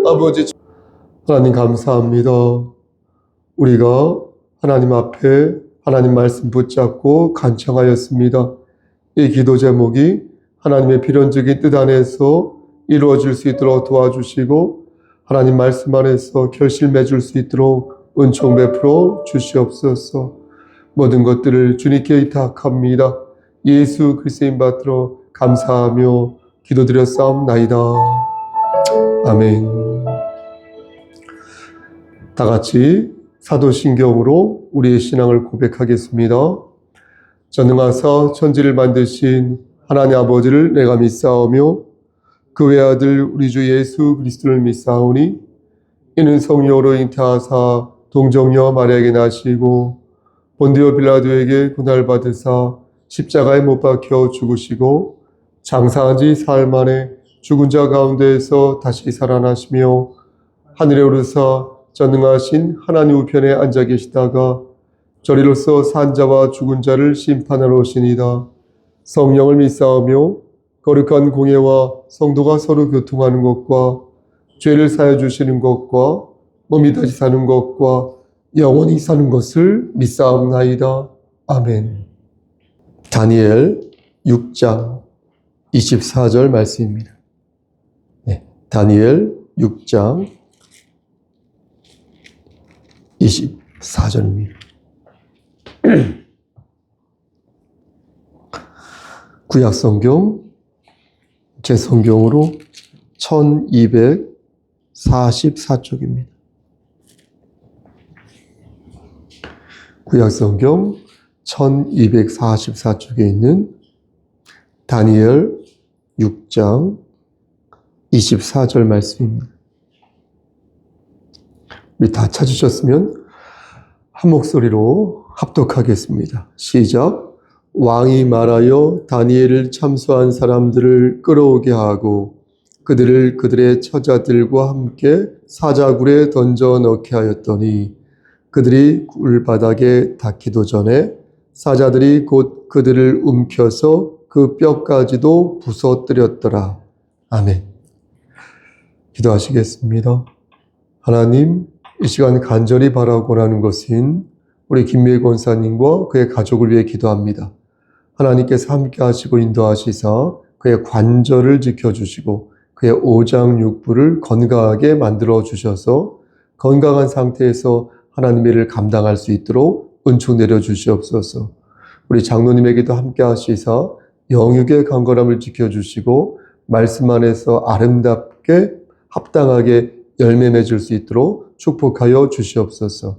아버지 하나님 감사합니다. 우리가 하나님 앞에 하나님 말씀 붙잡고 간청하였습니다. 이 기도 제목이 하나님의 필연적인 뜻 안에서 이루어질 수 있도록 도와주시고 하나님 말씀 안에서 결실 맺을 수 있도록 은총 베풀어 주시옵소서. 모든 것들을 주님께 의탁합니다. 예수 그리스도인 받들어 감사하며 기도드렸사옵나이다. 아멘. 다 같이 사도신경으로 우리의 신앙을 고백하겠습니다. 전능하사 천지를 만드신 하나님 아버지를 내가 믿사오며 그 외아들 우리 주 예수 그리스도를 믿사오니 이는 성령으로 잉태하사 동정녀 마리아에게 나시고 본디오 빌라도에게 고난받으사 십자가에 못 박혀 죽으시고 장사한 지 사흘 만에 죽은 자 가운데에서 다시 살아나시며 하늘에 오르사 전능하신 하나님 우편에 앉아 계시다가 저리로서 산 자와 죽은 자를 심판하러 오시니이다. 성령을 믿사오며 거룩한 공예와 성도가 서로 교통하는 것과 죄를 사여 주시는 것과 몸이 다시 사는 것과 영원히 사는 것을 믿사옵나이다. 아멘. 다니엘 6장 24절 말씀입니다. 네, 다니엘 6장 24절입니다. 구약성경 제 성경으로 1244쪽입니다. 구약성경 1244쪽에 있는 다니엘 6장 24절 말씀입니다. 우리 다 찾으셨으면 한 목소리로 합독하겠습니다. 시작. 왕이 말하여 다니엘을 참수한 사람들을 끌어오게 하고 그들을 그들의 처자들과 함께 사자굴에 던져 넣게 하였더니 그들이 굴바닥에 닿기도 전에 사자들이 곧 그들을 움켜서 그 뼈까지도 부서뜨렸더라. 아멘. 기도하시겠습니다. 하나님, 이 시간 간절히 바라고 하는 것은 우리 김미애 권사님과 그의 가족을 위해 기도합니다. 하나님께서 함께 하시고 인도하시사 그의 관절을 지켜주시고 그의 오장육부를 건강하게 만들어 주셔서 건강한 상태에서 하나님의 일을 감당할 수 있도록 은총 내려 주시옵소서. 우리 장로님에게도 함께 하시사 영육의 강건함을 지켜주시고 말씀 안에서 아름답게 합당하게 열매 맺을 수 있도록 축복하여 주시옵소서.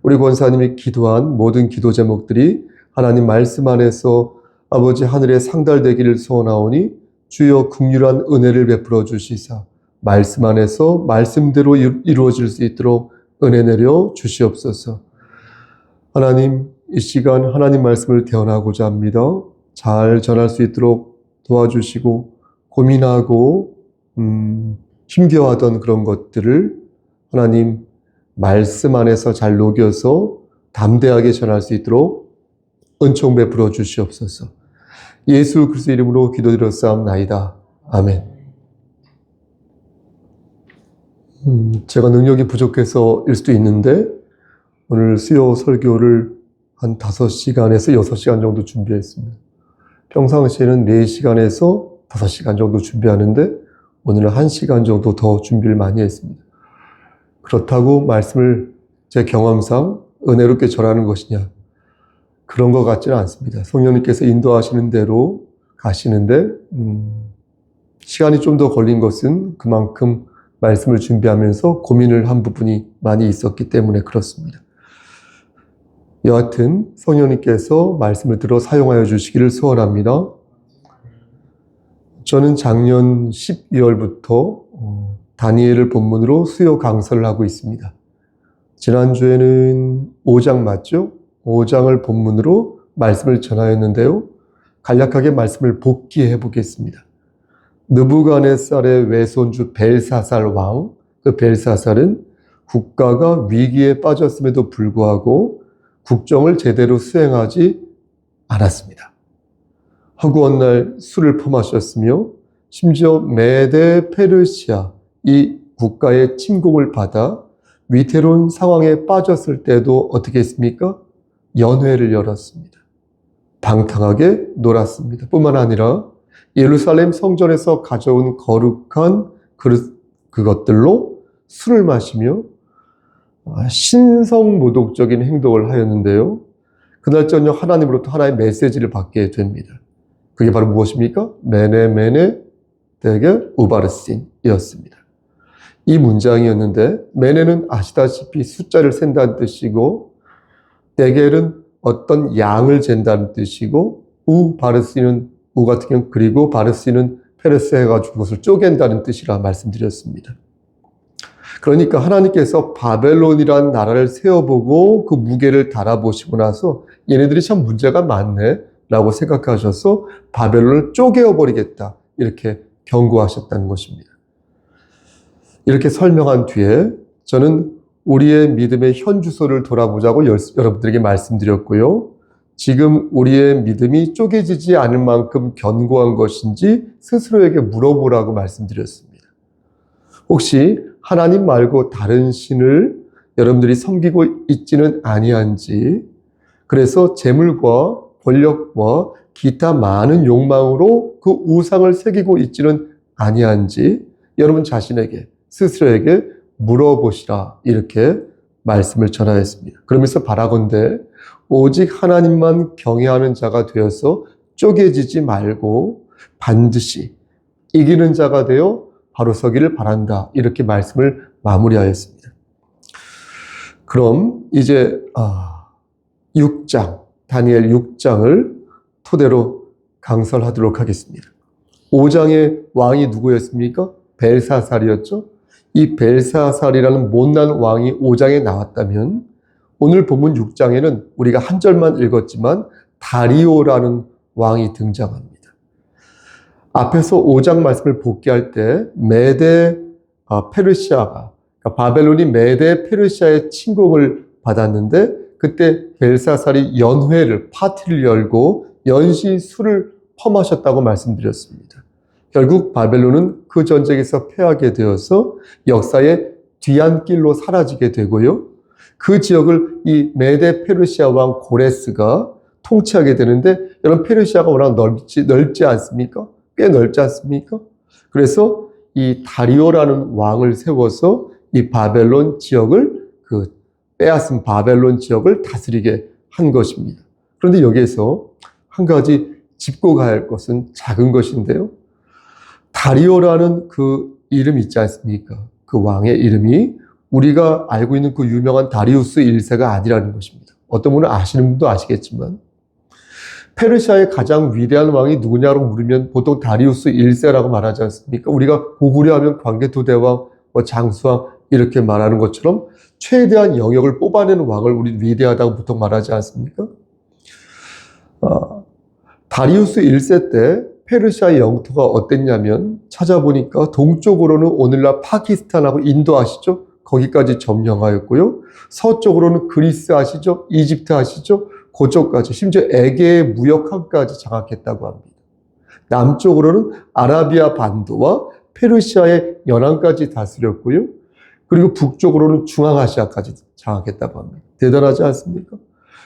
우리 권사님이 기도한 모든 기도 제목들이 하나님 말씀 안에서 아버지 하늘에 상달되기를 소원하오니 주여 긍휼한 은혜를 베풀어 주시사 말씀 안에서 말씀대로 이루어질 수 있도록 은혜 내려 주시옵소서. 하나님, 이 시간 하나님 말씀을 대언하고자 합니다. 잘 전할 수 있도록 도와주시고 고민하고 힘겨워하던 그런 것들을 하나님 말씀 안에서 잘 녹여서 담대하게 전할 수 있도록 은총 베풀어 주시옵소서. 예수 그리스도 이름으로 기도드렸사옵나이다. 아멘. 제가 능력이 부족해서일 수도 있는데 오늘 수요 설교를 한 5시간에서 6시간 정도 준비했습니다. 평상시에는 4시간에서 5시간 정도 준비하는데 오늘은 1시간 정도 더 준비를 많이 했습니다. 그렇다고 말씀을 제 경험상 은혜롭게 전하는 것이냐? 그런 것 같지는 않습니다. 성령님께서 인도하시는 대로 가시는데 시간이 좀 더 걸린 것은 그만큼 말씀을 준비하면서 고민을 한 부분이 많이 있었기 때문에 그렇습니다. 여하튼 성령님께서 말씀을 들어 사용하여 주시기를 소원합니다. 저는 작년 12월부터 다니엘을 본문으로 수요 강설을 하고 있습니다. 지난주에는 5장 맞죠? 5장을 본문으로 말씀을 전하였는데요. 간략하게 말씀을 복기해 보겠습니다. 느부갓네살의 외손주 벨사살 왕, 그 벨사살은 국가가 위기에 빠졌음에도 불구하고 국정을 제대로 수행하지 않았습니다. 허구한 날 술을 퍼마셨으며 심지어 메데 페르시아, 이 국가의 침공을 받아 위태로운 상황에 빠졌을 때도 어떻게 했습니까? 연회를 열었습니다. 방탕하게 놀았습니다. 뿐만 아니라 예루살렘 성전에서 가져온 거룩한 그것들로 술을 마시며 신성모독적인 행동을 하였는데요. 그날 저녁 하나님으로부터 하나의 메시지를 받게 됩니다. 그게 바로 무엇입니까? 메네 메네 데게 우바르신이었습니다. 이 문장이었는데 메네는 아시다시피 숫자를 센다는 뜻이고 데겔은 어떤 양을 잰다는 뜻이고 우바르신은 우 같은 경우 그리고 바르신은 페레스 해가지고 그것을 쪼갠다는 뜻이라 말씀드렸습니다. 그러니까 하나님께서 바벨론이라는 나라를 세워보고 그 무게를 달아보시고 나서 얘네들이 참 문제가 많네 라고 생각하셔서 바벨론을 쪼개어버리겠다 이렇게 경고하셨다는 것입니다. 이렇게 설명한 뒤에 저는 우리의 믿음의 현주소를 돌아보자고 여러분들에게 말씀드렸고요. 지금 우리의 믿음이 쪼개지지 않을 만큼 견고한 것인지 스스로에게 물어보라고 말씀드렸습니다. 혹시 하나님 말고 다른 신을 여러분들이 섬기고 있지는 아니한지, 그래서 재물과 권력과 기타 많은 욕망으로 그 우상을 새기고 있지는 아니한지 여러분 자신에게 스스로에게 물어보시라 이렇게 말씀을 전하였습니다. 그러면서 바라건대 오직 하나님만 경외하는 자가 되어서 쪼개지지 말고 반드시 이기는 자가 되어 바로 서기를 바란다 이렇게 말씀을 마무리하였습니다. 그럼 이제 6장 다니엘 6장을 토대로 강설하도록 하겠습니다. 5장의 왕이 누구였습니까? 벨사살이었죠. 이 벨사살이라는 못난 왕이 5장에 나왔다면 오늘 본문 6장에는 우리가 한 절만 읽었지만 다리오라는 왕이 등장합니다. 앞에서 5장 말씀을 복귀할 때 메데 페르시아가 그러니까 바벨론이 메데 페르시아의 침공을 받았는데 그때 벨사살이 연회를 파티를 열고 연시 술을 퍼마셨다고 말씀드렸습니다. 결국 바벨론은 그 전쟁에서 패하게 되어서 역사의 뒤안길로 사라지게 되고요. 그 지역을 이 메데 페르시아 왕 고레스가 통치하게 되는데 여러분 페르시아가 워낙 넓지 않습니까? 꽤 넓지 않습니까? 그래서 이 다리오라는 왕을 세워서 이 바벨론 지역을 빼앗은 바벨론 지역을 다스리게 한 것입니다. 그런데 여기에서 한 가지 짚고 가야 할 것은 작은 것인데요. 다리오라는 그 이름 있지 않습니까? 그 왕의 이름이 우리가 알고 있는 그 유명한 다리우스 1세가 아니라는 것입니다. 어떤 분은 아시는 분도 아시겠지만 페르시아의 가장 위대한 왕이 누구냐고 물으면 보통 다리우스 1세라고 말하지 않습니까? 우리가 고구려하면 광개토대왕, 장수왕 이렇게 말하는 것처럼 최대한 영역을 뽑아내는 왕을 우리 위대하다고 보통 말하지 않습니까? 다리우스 1세 때 페르시아의 영토가 어땠냐면 찾아보니까 동쪽으로는 오늘날 파키스탄하고 인도 아시죠? 거기까지 점령하였고요. 서쪽으로는 그리스 아시죠? 이집트 아시죠? 그쪽까지 심지어 에게의 무역항까지 장악했다고 합니다. 남쪽으로는 아라비아 반도와 페르시아의 연안까지 다스렸고요. 그리고 북쪽으로는 중앙아시아까지 장악했다고 합니다. 대단하지 않습니까?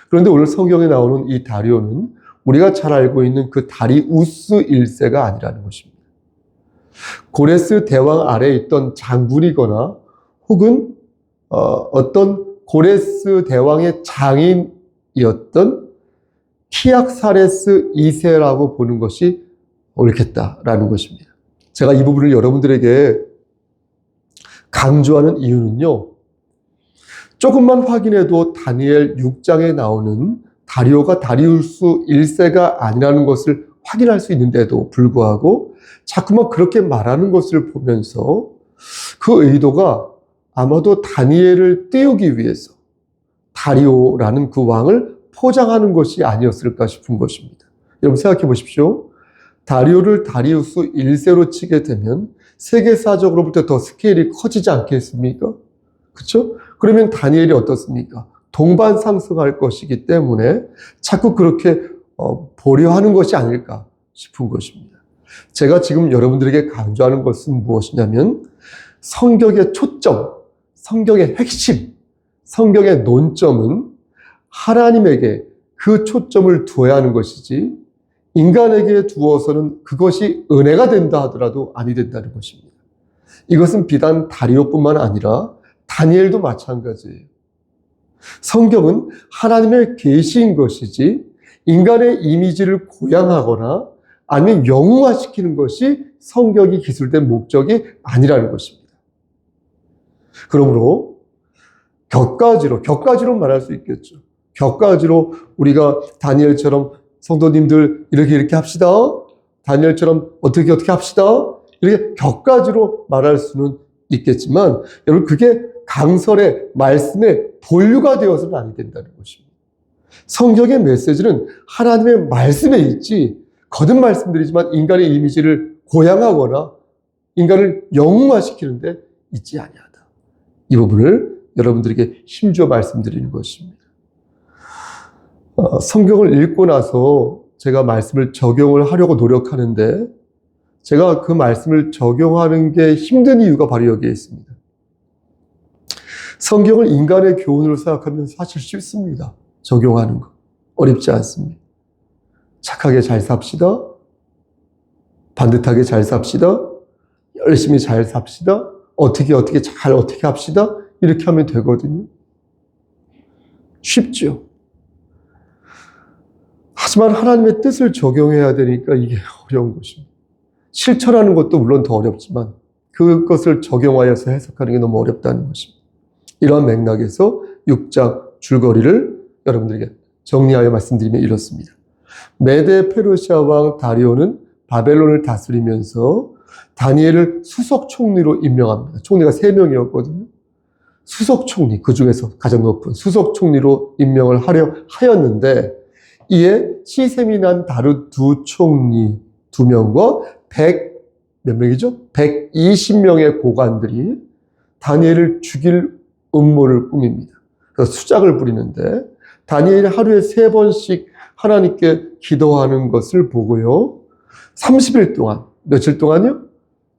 그런데 오늘 성경에 나오는 이 다리오는 우리가 잘 알고 있는 그 다리우스 1세가 아니라는 것입니다. 고레스 대왕 아래에 있던 장군이거나 혹은 어떤 고레스 대왕의 장인이었던 키악사레스 2세라고 보는 것이 옳겠다라는 것입니다. 제가 이 부분을 여러분들에게 강조하는 이유는요. 조금만 확인해도 다니엘 6장에 나오는 다리오가 다리우스 1세가 아니라는 것을 확인할 수 있는데도 불구하고 자꾸만 그렇게 말하는 것을 보면서 그 의도가 아마도 다니엘을 띄우기 위해서 다리오라는 그 왕을 포장하는 것이 아니었을까 싶은 것입니다. 여러분 생각해 보십시오. 다리오를 다리우스 1세로 치게 되면 세계사적으로부터 더 스케일이 커지지 않겠습니까? 그렇죠? 그러면 다니엘이 어떻습니까? 동반 상승할 것이기 때문에 자꾸 그렇게 보려 하는 것이 아닐까 싶은 것입니다. 제가 지금 여러분들에게 강조하는 것은 무엇이냐면 성경의 초점, 성경의 핵심, 성경의 논점은 하나님에게 그 초점을 두어야 하는 것이지 인간에게 두어서는 그것이 은혜가 된다 하더라도 아니 된다는 것입니다. 이것은 비단 다리오뿐만 아니라 다니엘도 마찬가지예요. 성경은 하나님의 계시인 것이지 인간의 이미지를 고양하거나 아니면 영웅화시키는 것이 성경이 기술된 목적이 아니라는 것입니다. 그러므로 격가지로 말할 수 있겠죠. 격가지로 우리가 다니엘처럼 성도님들 이렇게 합시다. 다니엘처럼 어떻게 합시다. 이렇게 격가지로 말할 수는 있겠지만 여러분 그게 강설의 말씀의 본류가 되어서는 아니 된다는 것입니다. 성경의 메시지는 하나님의 말씀에 있지 거듭 말씀드리지만 인간의 이미지를 고양하거나 인간을 영웅화시키는데 있지 아니하다. 이 부분을 여러분들에게 힘주어 말씀드리는 것입니다. 성경을 읽고 나서 제가 말씀을 적용을 하려고 노력하는데 제가 그 말씀을 적용하는 게 힘든 이유가 바로 여기에 있습니다. 성경을 인간의 교훈으로 생각하면 사실 쉽습니다. 적용하는 거. 어렵지 않습니다. 착하게 잘 삽시다. 반듯하게 잘 삽시다. 열심히 잘 삽시다. 어떻게 합시다. 이렇게 하면 되거든요. 쉽죠. 하지만 하나님의 뜻을 적용해야 되니까 이게 어려운 것입니다. 실천하는 것도 물론 더 어렵지만 그것을 적용하여서 해석하는 게 너무 어렵다는 것입니다. 이러한 맥락에서 6장 줄거리를 여러분들에게 정리하여 말씀드리면 이렇습니다. 메데 페르시아 왕 다리오는 바벨론을 다스리면서 다니엘을 수석 총리로 임명합니다. 총리가 3명이었거든요. 수석 총리, 그 중에서 가장 높은 수석 총리로 임명을 하려 하였는데 이에 시셈이 난 다른 두 총리 2명과 몇 명이죠? 120명의 고관들이 다니엘을 죽일 음모를 꾸밉니다. 그래서 수작을 부리는데 다니엘이 하루에 3번씩 하나님께 기도하는 것을 보고요. 30일 동안, 며칠 동안요?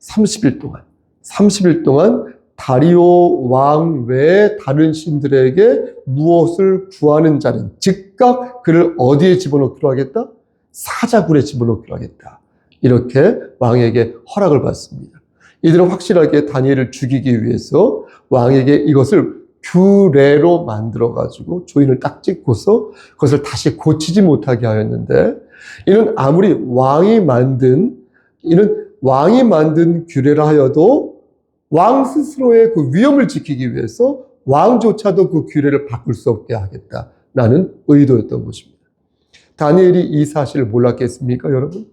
30일 동안 다리오 왕 외에 다른 신들에게 무엇을 구하는 자는 즉각 그를 어디에 집어넣기로 하겠다? 사자굴에 집어넣기로 하겠다. 이렇게 왕에게 허락을 받습니다. 이들은 확실하게 다니엘을 죽이기 위해서 왕에게 이것을 규례로 만들어가지고 조인을 딱 찍고서 그것을 다시 고치지 못하게 하였는데 이는 아무리 왕이 만든 규례라 하여도 왕 스스로의 그 위엄을 지키기 위해서 왕조차도 그 규례를 바꿀 수 없게 하겠다라는 의도였던 것입니다. 다니엘이 이 사실을 몰랐겠습니까, 여러분?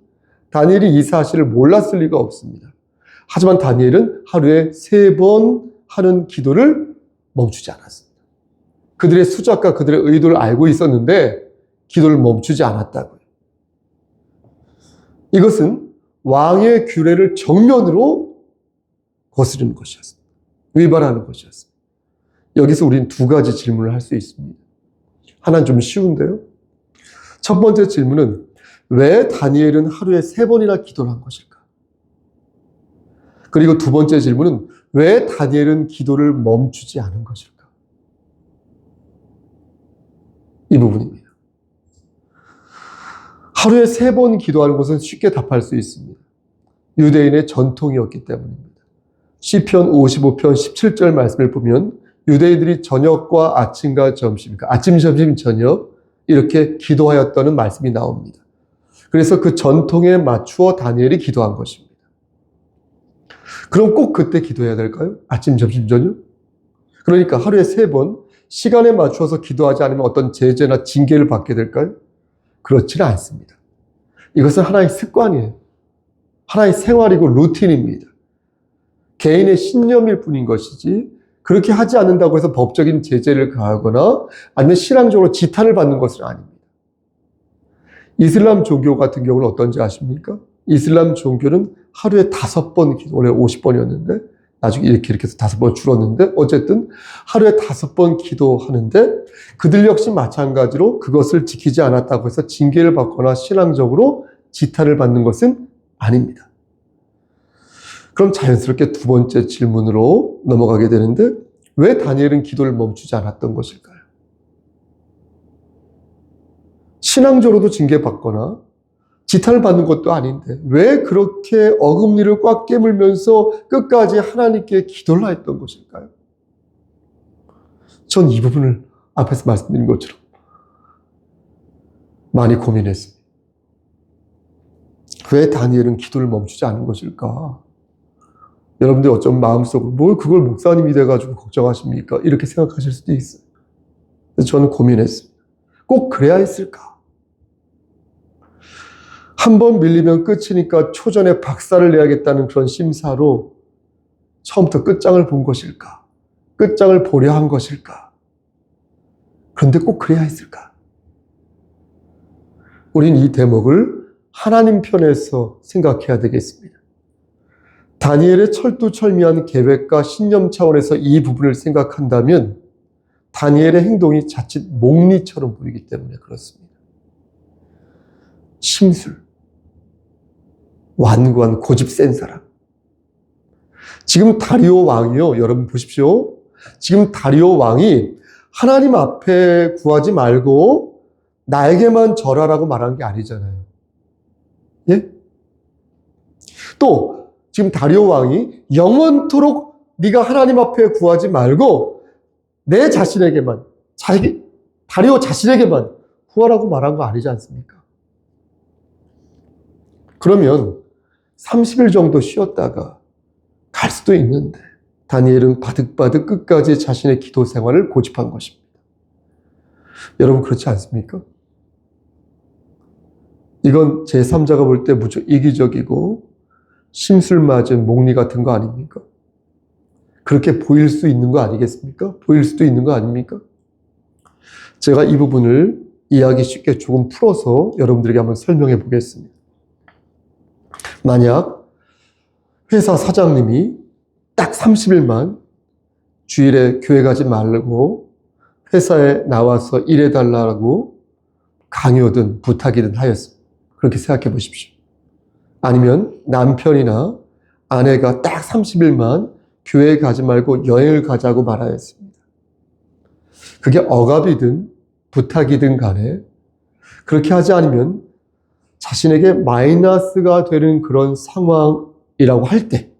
다니엘이 이 사실을 몰랐을 리가 없습니다. 하지만 다니엘은 하루에 3번 하는 기도를 멈추지 않았습니다. 그들의 수작과 그들의 의도를 알고 있었는데 기도를 멈추지 않았다고요. 이것은 왕의 규례를 정면으로 거스르는 것이었습니다. 위반하는 것이었습니다. 여기서 우리는 2가지 질문을 할 수 있습니다. 하나는 좀 쉬운데요. 첫 번째 질문은 왜 다니엘은 하루에 3번이나 기도를 한 것일까? 그리고 2번째 질문은 왜 다니엘은 기도를 멈추지 않은 것일까? 이 부분입니다. 하루에 3번 기도하는 것은 쉽게 답할 수 있습니다. 유대인의 전통이었기 때문입니다. 시편 55편 17절 말씀을 보면 유대인들이 저녁과 아침과 점심, 그러니까 아침, 점심, 저녁 이렇게 기도하였다는 말씀이 나옵니다. 그래서 그 전통에 맞추어 다니엘이 기도한 것입니다. 그럼 꼭 그때 기도해야 될까요? 아침, 점심, 저녁? 그러니까 하루에 3번 시간에 맞추어서 기도하지 않으면 어떤 제재나 징계를 받게 될까요? 그렇지는 않습니다. 이것은 하나의 습관이에요. 하나의 생활이고 루틴입니다. 개인의 신념일 뿐인 것이지 그렇게 하지 않는다고 해서 법적인 제재를 가하거나 아니면 신앙적으로 지탄을 받는 것은 아닙니다. 이슬람 종교 같은 경우는 어떤지 아십니까? 이슬람 종교는 하루에 5번 기도, 원래 50번이었는데 나중에 이렇게 해서 5번 줄었는데 어쨌든 하루에 5번 기도하는데 그들 역시 마찬가지로 그것을 지키지 않았다고 해서 징계를 받거나 신앙적으로 지탄을 받는 것은 아닙니다. 그럼 자연스럽게 두 번째 질문으로 넘어가게 되는데 왜 다니엘은 기도를 멈추지 않았던 것일까요? 신앙적으로도 징계받거나 지탄을 받는 것도 아닌데 왜 그렇게 어금니를 꽉 깨물면서 끝까지 하나님께 기도를 했던 것일까요? 전 이 부분을 앞에서 말씀드린 것처럼 많이 고민했습니다. 왜 다니엘은 기도를 멈추지 않은 것일까? 여러분들이 어쩌면 마음속으로 뭘 그걸 목사님이 돼가지고 걱정하십니까? 이렇게 생각하실 수도 있어요. 그래서 저는 고민했습니다. 꼭 그래야 했을까? 한 번 밀리면 끝이니까 초전에 박살을 내야겠다는 그런 심사로 처음부터 끝장을 본 것일까? 끝장을 보려 한 것일까? 그런데 꼭 그래야 했을까? 우린 이 대목을 하나님 편에서 생각해야 되겠습니다. 다니엘의 철두철미한 계획과 신념 차원에서 이 부분을 생각한다면 다니엘의 행동이 자칫 목리처럼 보이기 때문에 그렇습니다. 심술, 완고한 고집 센 사람. 지금 다리오 왕이요. 여러분 보십시오. 지금 다리오 왕이 하나님 앞에 구하지 말고 나에게만 절하라고 말한 게 아니잖아요. 예? 또 지금 다리오 왕이 영원토록 네가 하나님 앞에 구하지 말고 내 자신에게만, 다리오 자신에게만 구하라고 말한 거 아니지 않습니까? 그러면 30일 정도 쉬었다가 갈 수도 있는데 다니엘은 바득바득 끝까지 자신의 기도 생활을 고집한 것입니다. 여러분 그렇지 않습니까? 이건 제3자가 볼 때 무척 이기적이고 심술 맞은 목리 같은 거 아닙니까? 그렇게 보일 수 있는 거 아니겠습니까? 보일 수도 있는 거 아닙니까? 제가 이 부분을 이해하기 쉽게 조금 풀어서 여러분들에게 한번 설명해 보겠습니다. 만약 회사 사장님이 딱 30일만 주일에 교회 가지 말고 회사에 나와서 일해달라고 강요든 부탁이든 하였습니다. 그렇게 생각해 보십시오. 아니면 남편이나 아내가 딱 30일만 교회에 가지 말고 여행을 가자고 말하였습니다. 그게 억압이든 부탁이든 간에 그렇게 하지 않으면 자신에게 마이너스가 되는 그런 상황이라고 할 때,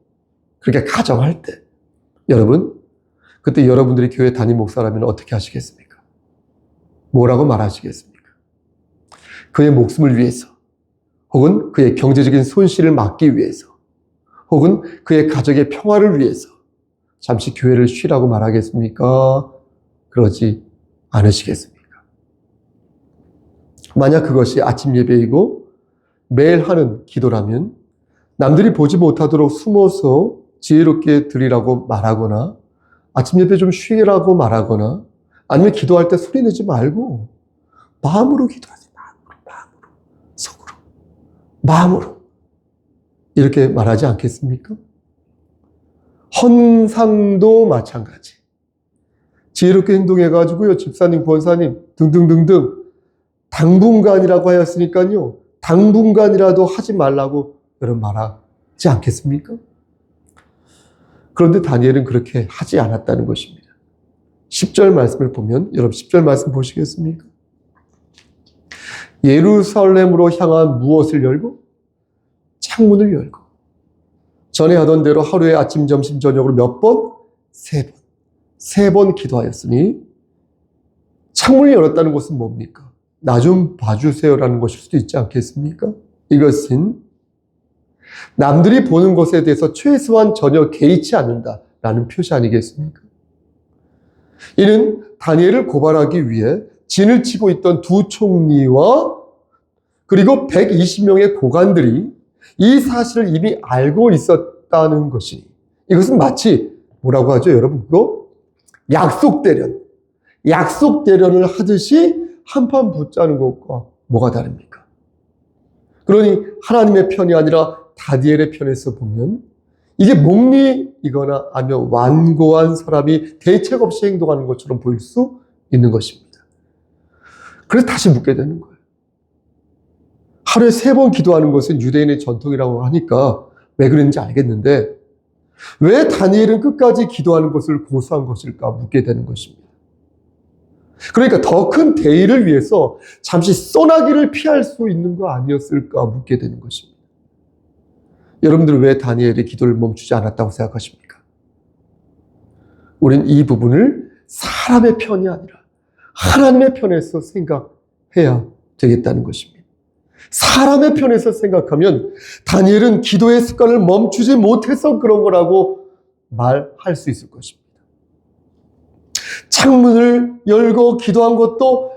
그렇게 가정할 때, 여러분, 그때 여러분들이 교회 담임 목사라면 어떻게 하시겠습니까? 뭐라고 말하시겠습니까? 그의 목숨을 위해서, 혹은 그의 경제적인 손실을 막기 위해서, 혹은 그의 가족의 평화를 위해서 잠시 교회를 쉬라고 말하겠습니까? 그러지 않으시겠습니까? 만약 그것이 아침 예배이고 매일 하는 기도라면 남들이 보지 못하도록 숨어서 지혜롭게 드리라고 말하거나 아침 예배 좀 쉬라고 말하거나 아니면 기도할 때 소리 내지 말고 마음으로 기도하지. 마음으로, 속으로, 마음으로 이렇게 말하지 않겠습니까? 헌상도 마찬가지. 지혜롭게 행동해가지고요, 집사님, 권사님 등등등등 당분간이라고 하였으니까요, 당분간이라도 하지 말라고 여러분 말하지 않겠습니까? 그런데 다니엘은 그렇게 하지 않았다는 것입니다. 10절 말씀을 보면, 여러분 10절 말씀 보시겠습니까? 예루살렘으로 향한 무엇을 열고? 창문을 열고. 전에 하던 대로 하루에 아침, 점심, 저녁으로 몇 번? 3번. 3번 기도하였으니 창문을 열었다는 것은 뭡니까? 나 좀 봐주세요라는 것일 수도 있지 않겠습니까? 이것은 남들이 보는 것에 대해서 최소한 전혀 개의치 않는다라는 표시 아니겠습니까? 이는 다니엘을 고발하기 위해 진을 치고 있던 두 총리와 그리고 120명의 고관들이 이 사실을 이미 알고 있었다는 것이니 이것은 마치 뭐라고 하죠, 여러분? 그거 약속 대련을 하듯이 한판 붙자는 것과 뭐가 다릅니까? 그러니 하나님의 편이 아니라 다니엘의 편에서 보면 이게 목리이거나 아니면 완고한 사람이 대책 없이 행동하는 것처럼 보일 수 있는 것입니다. 그래서 다시 묻게 되는 거예요. 하루에 3번 기도하는 것은 유대인의 전통이라고 하니까 왜 그런지 알겠는데 왜 다니엘은 끝까지 기도하는 것을 고수한 것일까 묻게 되는 것입니다. 그러니까 더 큰 대의를 위해서 잠시 소나기를 피할 수 있는 거 아니었을까 묻게 되는 것입니다. 여러분들은 왜 다니엘의 기도를 멈추지 않았다고 생각하십니까? 우린 이 부분을 사람의 편이 아니라 하나님의 편에서 생각해야 되겠다는 것입니다. 사람의 편에서 생각하면 다니엘은 기도의 습관을 멈추지 못해서 그런 거라고 말할 수 있을 것입니다. 창문을 열고 기도한 것도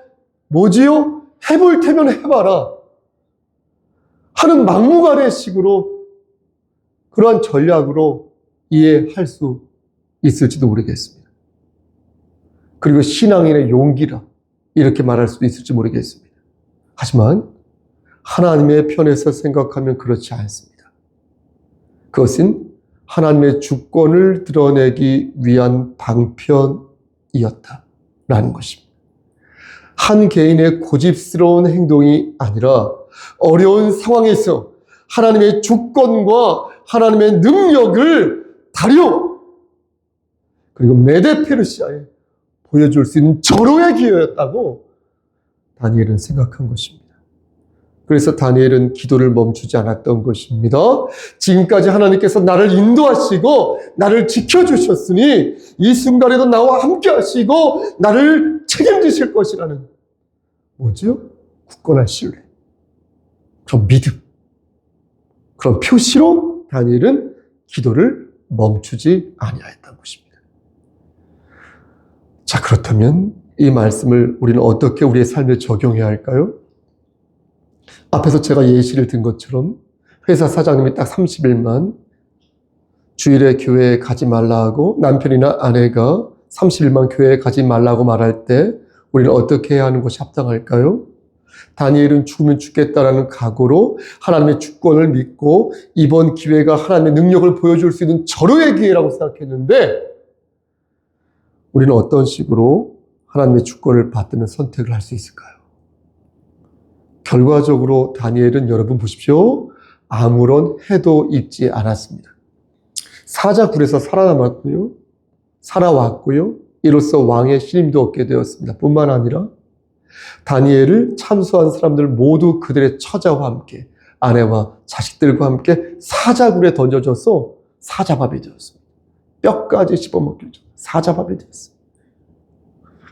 뭐지요? 해볼 테면 해봐라 하는 막무가내식으로 그러한 전략으로 이해할 수 있을지도 모르겠습니다. 그리고 신앙인의 용기라 이렇게 말할 수도 있을지 모르겠습니다. 하지만 하나님의 편에서 생각하면 그렇지 않습니다. 그것은 하나님의 주권을 드러내기 위한 방편이었다라는 것입니다. 한 개인의 고집스러운 행동이 아니라 어려운 상황에서 하나님의 주권과 하나님의 능력을 다리오 그리고 메데 페르시아에 보여줄 수 있는 절호의 기회였다고 다니엘은 생각한 것입니다. 그래서 다니엘은 기도를 멈추지 않았던 것입니다. 지금까지 하나님께서 나를 인도하시고 나를 지켜주셨으니 이 순간에도 나와 함께 하시고 나를 책임지실 것이라는 뭐죠? 굳건한 신뢰, 그런 믿음, 그런 표시로 다니엘은 기도를 멈추지 아니하였던 것입니다. 자, 그렇다면 이 말씀을 우리는 어떻게 우리의 삶에 적용해야 할까요? 앞에서 제가 예시를 든 것처럼 회사 사장님이 딱 30일만 주일에 교회에 가지 말라 하고 남편이나 아내가 30일만 교회에 가지 말라고 말할 때 우리는 어떻게 해야 하는 것이 합당할까요? 다니엘은 죽으면 죽겠다라는 각오로 하나님의 주권을 믿고 이번 기회가 하나님의 능력을 보여줄 수 있는 절호의 기회라고 생각했는데 우리는 어떤 식으로 하나님의 주권을 받드는 선택을 할 수 있을까요? 결과적으로 다니엘은 여러분 보십시오. 아무런 해도 입지 않았습니다. 사자굴에서 살아남았고요. 살아왔고요. 이로써 왕의 신임도 얻게 되었습니다. 뿐만 아니라 다니엘을 참소한 사람들 모두 그들의 처자와 함께 아내와 자식들과 함께 사자굴에 던져져서 사자밥이 되었습니다. 뼈까지 씹어먹게 사자밥이 되었습니다.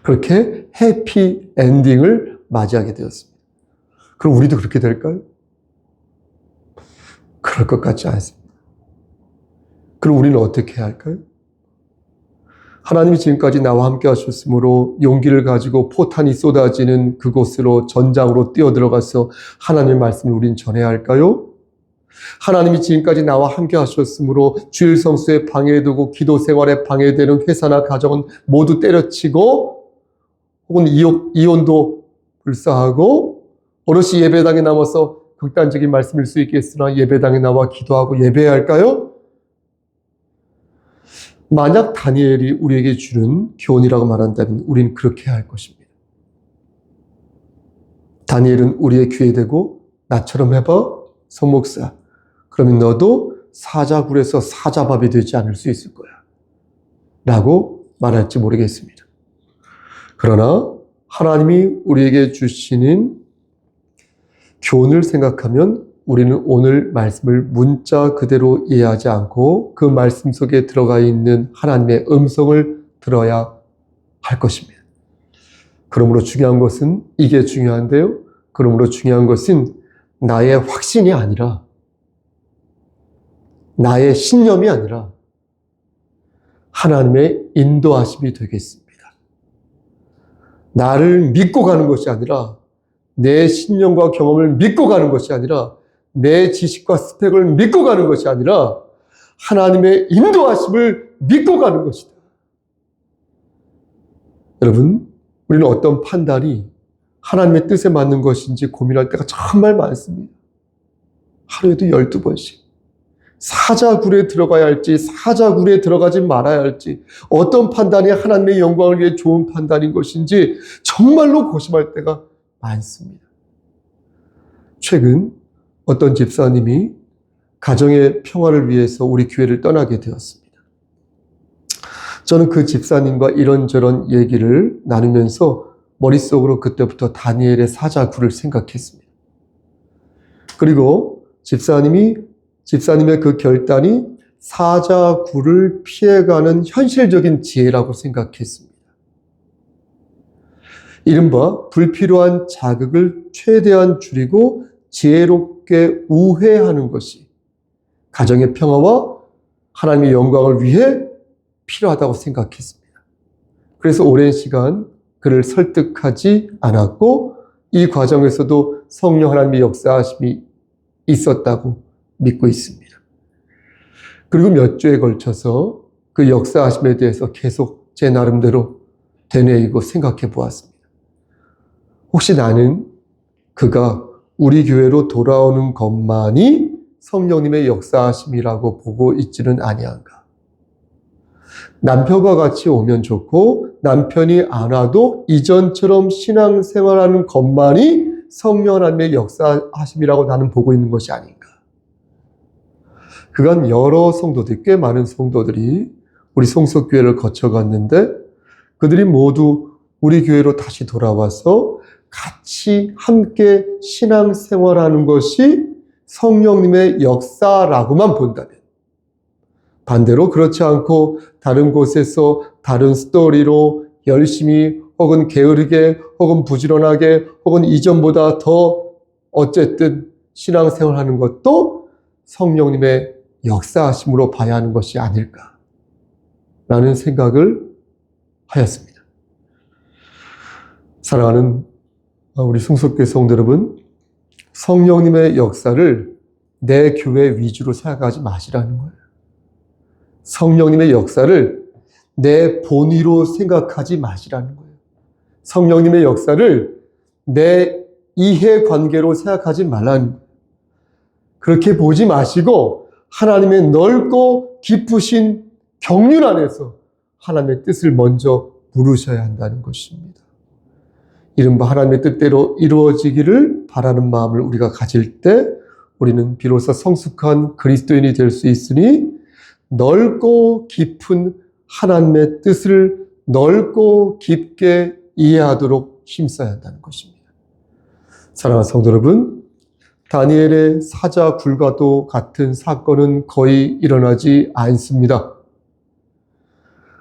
그렇게 해피 엔딩을 맞이하게 되었습니다. 그럼 우리도 그렇게 될까요? 그럴 것 같지 않습니다. 그럼 우리는 어떻게 해야 할까요? 하나님이 지금까지 나와 함께 하셨으므로 용기를 가지고 포탄이 쏟아지는 그곳으로 전장으로 뛰어들어가서 하나님의 말씀을 우린 전해야 할까요? 하나님이 지금까지 나와 함께 하셨으므로 주일 성수에 방해되고 기도 생활에 방해되는 회사나 가정은 모두 때려치고 혹은 이혼도 불사하고 오롯이 예배당에 남아서 극단적인 말씀일 수 있겠으나 예배당에 나와 기도하고 예배해야 할까요? 만약 다니엘이 우리에게 주는 교훈이라고 말한다면 우리는 그렇게 해야 할 것입니다. 다니엘은 우리의 귀에 대고 나처럼 해봐 성목사. 그러면 너도 사자굴에서 사자밥이 되지 않을 수 있을 거야 라고 말할지 모르겠습니다. 그러나 하나님이 우리에게 주시는 교훈을 생각하면 우리는 오늘 말씀을 문자 그대로 이해하지 않고 그 말씀 속에 들어가 있는 하나님의 음성을 들어야 할 것입니다. 그러므로 중요한 것은 이게 중요한데요. 그러므로 중요한 것은 나의 확신이 아니라 나의 신념이 아니라 하나님의 인도하심이 되겠습니다. 나를 믿고 가는 것이 아니라 내 신념과 경험을 믿고 가는 것이 아니라 내 지식과 스펙을 믿고 가는 것이 아니라 하나님의 인도하심을 믿고 가는 것이다. 여러분, 우리는 어떤 판단이 하나님의 뜻에 맞는 것인지 고민할 때가 정말 많습니다. 하루에도 12번씩. 사자굴에 들어가야 할지 사자굴에 들어가지 말아야 할지 어떤 판단이 하나님의 영광을 위해 좋은 판단인 것인지 정말로 고심할 때가 많습니다. 최근 어떤 집사님이 가정의 평화를 위해서 우리 교회를 떠나게 되었습니다. 저는 그 집사님과 이런저런 얘기를 나누면서 머릿속으로 그때부터 다니엘의 사자굴을 생각했습니다. 그리고 집사님의 그 결단이 사자굴을 피해가는 현실적인 지혜라고 생각했습니다. 이른바 불필요한 자극을 최대한 줄이고 지혜롭게 우회하는 것이 가정의 평화와 하나님의 영광을 위해 필요하다고 생각했습니다. 그래서 오랜 시간 그를 설득하지 않았고 이 과정에서도 성령 하나님의 역사하심이 있었다고 믿고 있습니다. 그리고 몇 주에 걸쳐서 그 역사하심에 대해서 계속 제 나름대로 되뇌이고 생각해 보았습니다. 혹시 나는 그가 우리 교회로 돌아오는 것만이 성령님의 역사하심이라고 보고 있지는 아니한가? 남편과 같이 오면 좋고 남편이 안 와도 이전처럼 신앙생활하는 것만이 성령 하나님의 역사하심이라고 나는 보고 있는 것이 아닌가? 그간 여러 성도들, 꽤 많은 성도들이 우리 송석교회를 거쳐갔는데 그들이 모두 우리 교회로 다시 돌아와서 같이 함께 신앙생활하는 것이 성령님의 역사라고만 본다면, 반대로 그렇지 않고 다른 곳에서 다른 스토리로 열심히 혹은 게으르게 혹은 부지런하게 혹은 이전보다 더 어쨌든 신앙생활하는 것도 성령님의 역사하심으로 봐야 하는 것이 아닐까라는 생각을 하였습니다. 사랑하는 우리 승속교회 성도 여러분, 성령님의 역사를 내 교회 위주로 생각하지 마시라는 거예요. 성령님의 역사를 내 본위로 생각하지 마시라는 거예요. 성령님의 역사를 내 이해관계로 생각하지 말라는 거예요. 그렇게 보지 마시고 하나님의 넓고 깊으신 경륜 안에서 하나님의 뜻을 먼저 물으셔야 한다는 것입니다. 이른바 하나님의 뜻대로 이루어지기를 바라는 마음을 우리가 가질 때 우리는 비로소 성숙한 그리스도인이 될 수 있으니 넓고 깊은 하나님의 뜻을 넓고 깊게 이해하도록 힘써야 한다는 것입니다. 사랑하는 성도 여러분, 다니엘의 사자굴과도 같은 사건은 거의 일어나지 않습니다.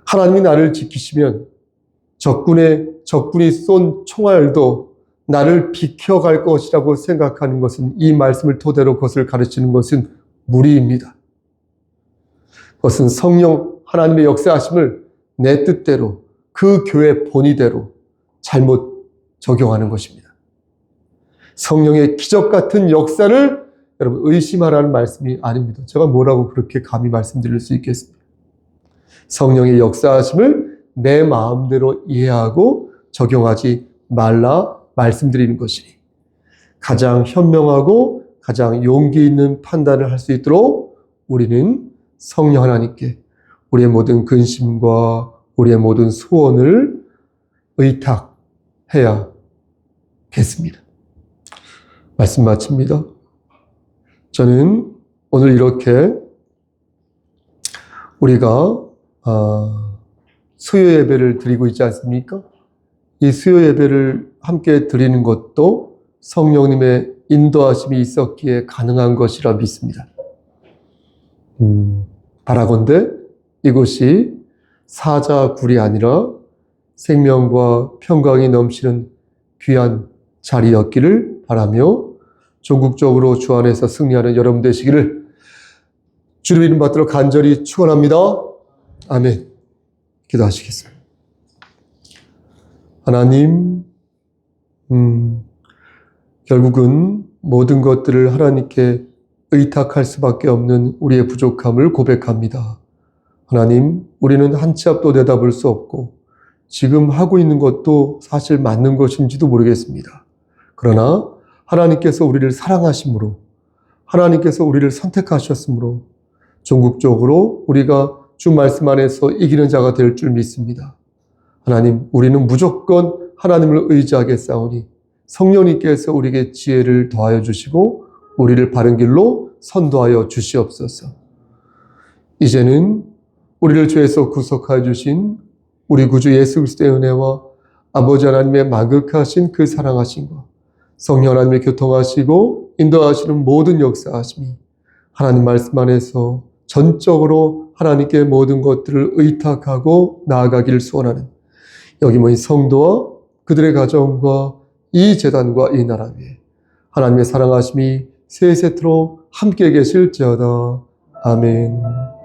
하나님이 나를 지키시면 적군이 쏜 총알도 나를 비켜갈 것이라고 생각하는 것은, 이 말씀을 토대로 그것을 가르치는 것은 무리입니다. 그것은 성령 하나님의 역사하심을 내 뜻대로 그 교회 본의대로 잘못 적용하는 것입니다. 성령의 기적 같은 역사를 여러분 의심하라는 말씀이 아닙니다. 제가 뭐라고 그렇게 감히 말씀드릴 수 있겠습니까? 성령의 역사하심을 내 마음대로 이해하고 적용하지 말라 말씀드리는 것이니 가장 현명하고 가장 용기 있는 판단을 할 수 있도록 우리는 성령 하나님께 우리의 모든 근심과 우리의 모든 소원을 의탁해야겠습니다. 말씀 마칩니다. 저는 오늘 이렇게 우리가 수요 예배를 드리고 있지 않습니까? 이 수요 예배를 함께 드리는 것도 성령님의 인도하심이 있었기에 가능한 것이라 믿습니다. 바라건대 이곳이 사자굴이 아니라 생명과 평강이 넘치는 귀한 자리였기를 바라며 전국적으로 주 안에서 승리하는 여러분 되시기를 주님 이름 받들어 간절히 축원합니다. 아멘. 기도하시겠습니다. 하나님, 결국은 모든 것들을 하나님께 의탁할 수밖에 없는 우리의 부족함을 고백합니다. 하나님, 우리는 한 치 앞도 내다볼 수 없고 지금 하고 있는 것도 사실 맞는 것인지도 모르겠습니다. 그러나 하나님께서 우리를 사랑하심으로, 하나님께서 우리를 선택하셨으므로 전국적으로 우리가 주 말씀 안에서 이기는 자가 될 줄 믿습니다. 하나님, 우리는 무조건 하나님을 의지하게 싸우니 성령님께서 우리에게 지혜를 더하여 주시고 우리를 바른 길로 선도하여 주시옵소서. 이제는 우리를 죄에서 구속하여 주신 우리 구주 예수 그리스도의 은혜와 아버지 하나님의 만극하신 그 사랑하심과 성령 하나님의 교통하시고 인도하시는 모든 역사하심이 하나님 말씀 안에서 전적으로 하나님께 모든 것들을 의탁하고 나아가기를 소원하는 여기 모인 성도와 그들의 가정과 이 재단과 이 나라 위에 하나님의 사랑하심이 세세토록 함께 계실지어다. 아멘.